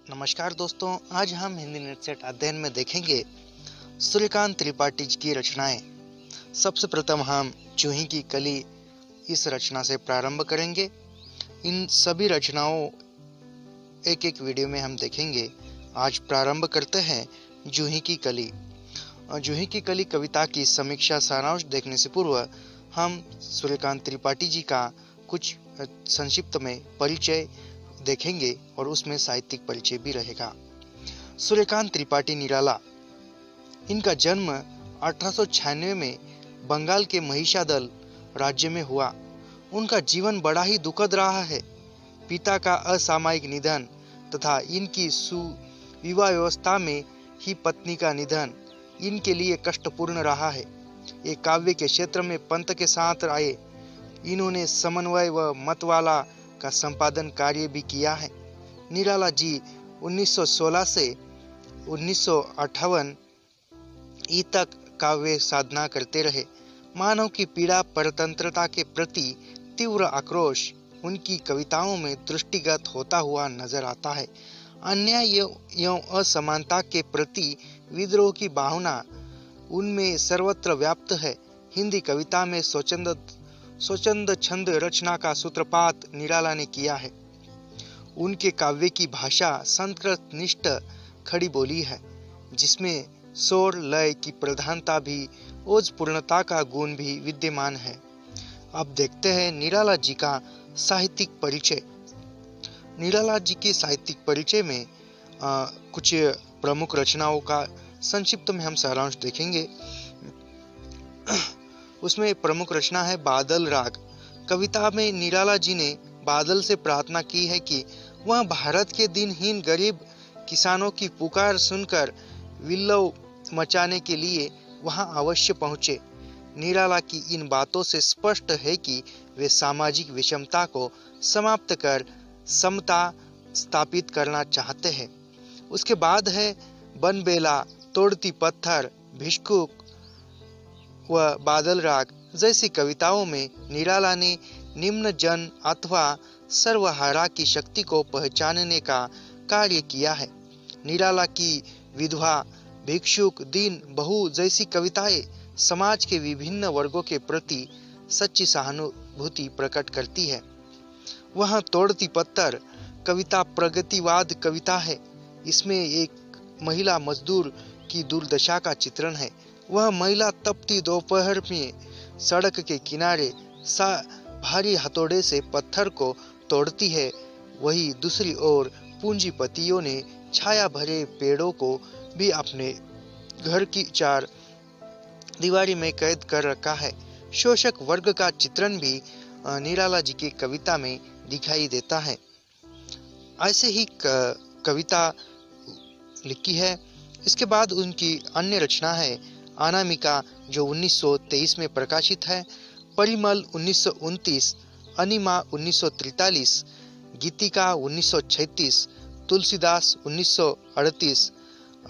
नमस्कार दोस्तों, आज हम हिंदी नेटसेट अध्ययन में देखेंगे सूर्यकांत त्रिपाठी जी की रचनाएं। सबसे प्रथम हम जूही की कली इस रचना से प्रारंभ करेंगे। इन सभी रचनाओं एक एक वीडियो में हम देखेंगे। आज प्रारंभ करते हैं जूही की कली। जूही की कली कविता की समीक्षा सारांश देखने से पूर्व हम सूर्यकांत त्रिपाठी जी का कुछ संक्षिप्त में परिचय देखेंगे और उसमें साहित्यिक परिचय भी रहेगा। सूर्यकांत त्रिपाठी निराला, इनका जन्म 1896 में बंगाल के महिषादल राज्य में हुआ। उनका जीवन बड़ा ही दुखद रहा है। पिता का असामयिक निधन तथा इनकी सुविवाह व्यवस्था में ही पत्नी का निधन इनके लिए कष्टपूर्ण रहा है। ये काव्य के क्षेत्र में पंत के साथ आए। इन्होंने समन्वय व मतवाला का संपादन कार्य भी किया है। निराला जी 1916 से 1958 तक काव्य साधना करते रहे। मानव की पीड़ा, परतंत्रता के प्रति तीव्र आक्रोश उनकी कविताओं में दृष्टिगत होता हुआ नजर आता है। अन्याय एवं असमानता के प्रति विद्रोह की भावना उनमें सर्वत्र व्याप्त है। हिंदी कविता में स्वच्छंद छंद रचना का सूत्रपात निराला ने किया है। उनके काव्य की भाषा संस्कृत निष्ठ खड़ी बोली है, जिसमें स्वर लय की प्रधानता भी ओजपूर्णता का गुण भी विद्यमान है। अब देखते हैं निराला जी का साहित्यिक परिचय। निराला जी के साहित्यिक परिचय में कुछ प्रमुख रचनाओं का संक्षिप्त में हम सारांश देखेंगे। उसमें प्रमुख रचना है बादल राग। कविता में निराला जी ने बादल से प्रार्थना की है कि वह भारत के दिनहीन गरीब किसानों की पुकार सुनकर विल्लव मचाने के लिए वहां अवश्य पहुंचे। निराला की इन बातों से स्पष्ट है कि वे सामाजिक विषमता को समाप्त कर समता स्थापित करना चाहते हैं। उसके बाद है बनबेला, तोड़ती पत्थर, भिक्षुक व बादल राग जैसी कविताओं में निराला ने निम्न जन अथवा सर्वहारा की शक्ति को पहचानने का कार्य किया है। निराला की विधवा, भिक्षुक, दीन बहु जैसी कविताएं समाज के विभिन्न वर्गों के प्रति सच्ची सहानुभूति प्रकट करती है। वह तोड़ती पत्थर कविता प्रगतिवाद कविता है। इसमें एक महिला मजदूर की दुर्दशा का चित्रण है। वह महिला तपती दोपहर में सड़क के किनारे भारी हथौड़े से पत्थर को तोड़ती है। वही दूसरी ओर पूंजीपतियों ने छाया भरे पेड़ों को भी अपने घर की चार दीवारी में कैद कर रखा है। शोषक वर्ग का चित्रण भी निराला जी की कविता में दिखाई देता है। ऐसे ही कविता लिखी है। इसके बाद उनकी अन्य रचना है अनामिका, जो 1923 में प्रकाशित है, परिमल 1929, अनिमा 1943, गीतिका 1936, तुलसीदास 1938,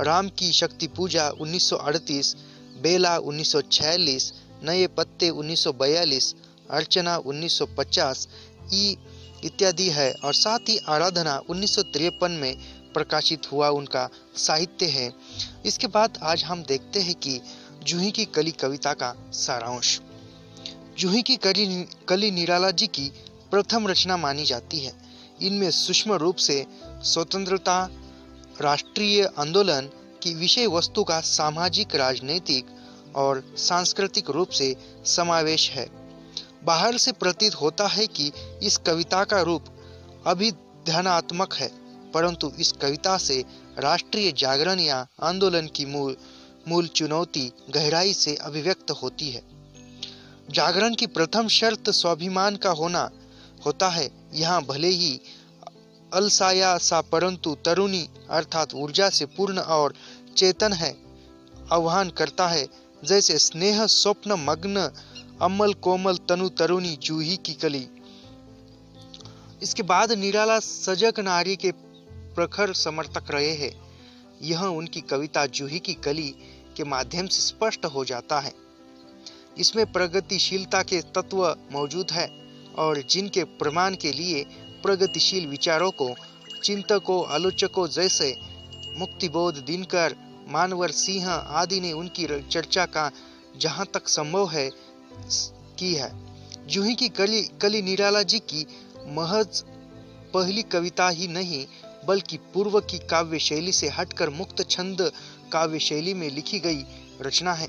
राम की शक्ति पूजा 1938, बेला 1946, नए पत्ते 1942, अर्चना 1950 इत्यादि है। और साथ ही आराधना 1953 में प्रकाशित हुआ उनका साहित्य है। इसके बाद आज हम देखते हैं कि जूही की कली कविता का सारांश। जूही की कली निराला जी की प्रथम रचना मानी जाती है। इनमें सूक्ष्म रूप से स्वतंत्रता, राष्ट्रीय आंदोलन की विषय वस्तु का सामाजिक, राजनीतिक और सांस्कृतिक रूप से समावेश है। बाहर से प्रतीत होता है कि इस कविता का रूप अभिध्यानात्मक है, परंतु इस कविता से राष्ट्रीय जागरण या आंदोलन की मूल चुनौती गहराई से अभिव्यक्त होती है। जागरण की प्रथम शर्त स्वाभिमान का होना होता है। यहाँ भले ही अलसाया सा, परंतु तरुणी अर्थात ऊर्जा से पूर्ण और चेतन है आह्वान करता है। जैसे स्नेह स्वप्न मग्न अमल कोमल तनु तरुणी जूही की कली। इसके बाद निराला सजग नारी के प्रखर समर्थक रहे हैं। यह उनकी कविता जूही की कली के माध्यम से स्पष्ट हो जाता है। इसमें प्रगतिशीलता के तत्व मौजूद है और जिनके प्रमाण के लिए प्रगतिशील विचारों को चिंतकों, आलोचकों जैसे मुक्तिबोध दिनकर, मानवर सिंह आदि ने उनकी चर्चा का जहाँ तक संभव है की है। जूही की कली निराला जी की महज पहली कविता ही नहीं बल्कि पूर्व की काव्य शैली से हटकर मुक्त छंद काव्य शैली में लिखी गई रचना है।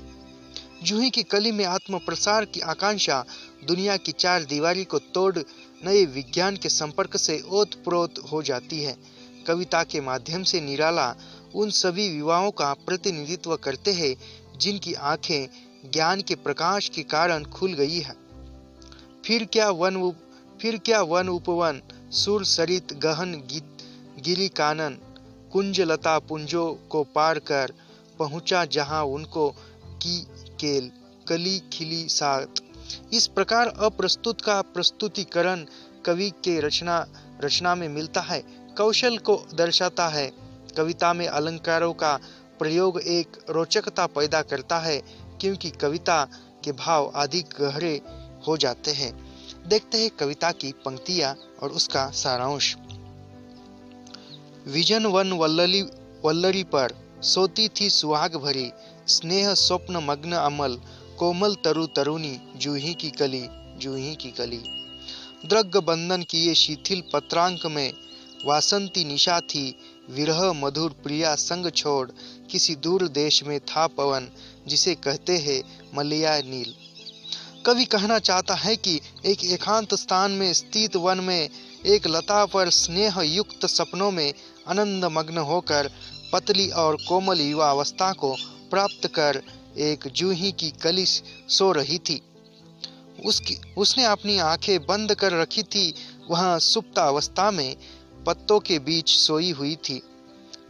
जूही की कली में आत्म प्रसार की आकांक्षा दुनिया की चार दीवारी को तोड़ नए विज्ञान के संपर्क से ओतप्रोत हो जाती है। कविता के माध्यम से निराला उन सभी युवाओं का प्रतिनिधित्व करते हैं जिनकी आंखें ज्ञान के प्रकाश के कारण खुल गई है। फिर क्या वन उपवन, सुर सरित गहन गिरी कानन, कुंज लता पुंजों को पार कर पहुंचा जहां उनको की केल कली खिली साथ। इस प्रकार अप्रस्तुत का प्रस्तुतिकरण कवि के रचना में मिलता है, कौशल को दर्शाता है। कविता में अलंकारों का प्रयोग एक रोचकता पैदा करता है क्योंकि कविता के भाव अधिक गहरे हो जाते हैं। देखते हैं कविता की पंक्तियां और उसका सारांश। विजन वन वल्लरी पर सोती थी सुहाग भरी, स्नेह स्वप्न मग्न अमल, कोमल तरु तरुणी जूही की कली। द्रग बंधन किए शिथिल पत्रांक में, वासंती निशा थी विरह मधुर प्रिया संग छोड़, किसी दूर देश में था पवन जिसे कहते हैं मलया नील। कवि कहना चाहता है कि एक एकांत स्थान में स्थित वन में एक लता पर स्नेह युक्त सपनों में आनंद मग्न होकर पतली और कोमल युवा अवस्था को प्राप्त कर एक जूही की कली सो रही थी। उसने अपनी आंखें बंद कर रखी थी। वह सुप्त अवस्था में पत्तों के बीच सोई हुई थी।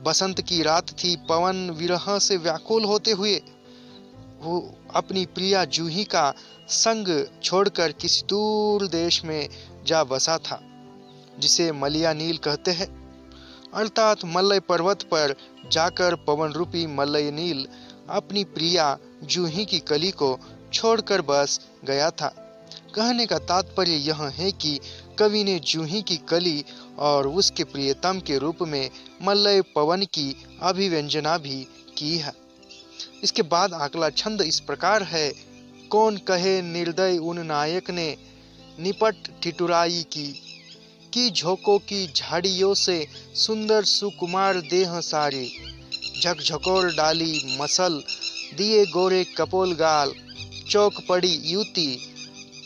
बसंत की रात थी। पवन विरह से व्याकुल होते हुए वो अपनी प्रिया जूही का संग छोड़कर किसी दूर देश में जा बसा था जिसे मलया नील कहते हैं, अर्थात मलय पर्वत पर जाकर पवन रूपी मलय नील अपनी प्रिया जूही की कली को छोड़कर बस गया था। कहने का तात्पर्य यह है कि कवि ने जूही की कली और उसके प्रियतम के रूप में मलय पवन की अभिव्यंजना भी की है। इसके बाद अगला छंद इस प्रकार है। कौन कहे निर्दय उन नायक ने, निपट ठिठुराई की झोंकों की झाड़ियों से सुंदर सुकुमार देह सारी, झकझकोर डाली मसल दिए गोरे कपोल गाल, चौक पड़ी युति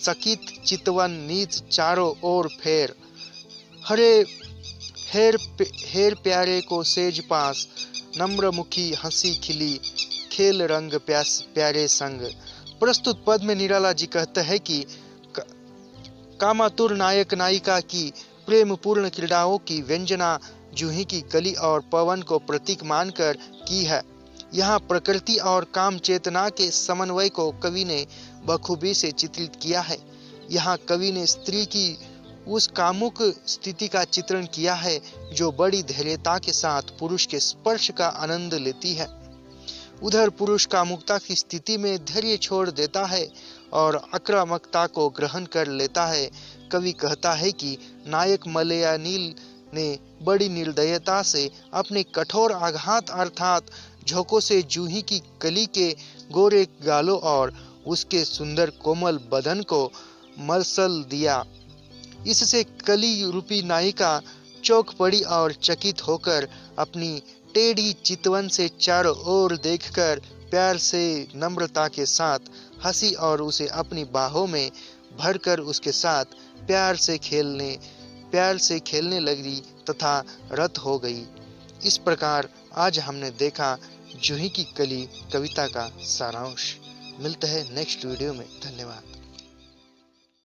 सकित चितवन नीच चारों ओर फेर, हरे हेर प्यारे को सेज पास, नम्र मुखी हंसी खिली खेल रंग प्यारे संग। प्रस्तुत पद में निराला जी कहते हैं कि कामातुर नायक नायिका की प्रेम पूर्ण क्रीड़ाओं की व्यंजना जूही की कली और पवन को प्रतीक मानकर की है। यहाँ प्रकृति और काम चेतना के समन्वय को कवि ने बखूबी से चित्रित किया है। यहाँ कवि ने स्त्री की उस कामुक स्थिति का चित्रण किया है जो बड़ी धैर्यता के साथ पुरुष के स्पर्श का आनंद लेती है। उधर पुरुष कामुकता की स्थिति में धैर्य छोड़ देता है और आक्रामकता को ग्रहण कर लेता है। कवि कहता है कि नायक मलया नील ने बड़ी निर्दयता से अपने कठोर आघात अर्थात झोंकों से जूही की कली के गोरे गालों और उसके सुंदर कोमल बदन को मसल दिया। इससे कली रूपी नायिका चौंक पड़ी और चकित होकर अपनी टेढ़ी चितवन से चारों ओर देखकर प्यार से नम्रता के साथ हंसी और उसे अपनी बाहों में भरकर उसके साथ प्यार से खेलने लगी तथा रत हो गई। इस प्रकार आज हमने देखा जूही की कली कविता का सारांश। मिलते हैं नेक्स्ट वीडियो में। धन्यवाद।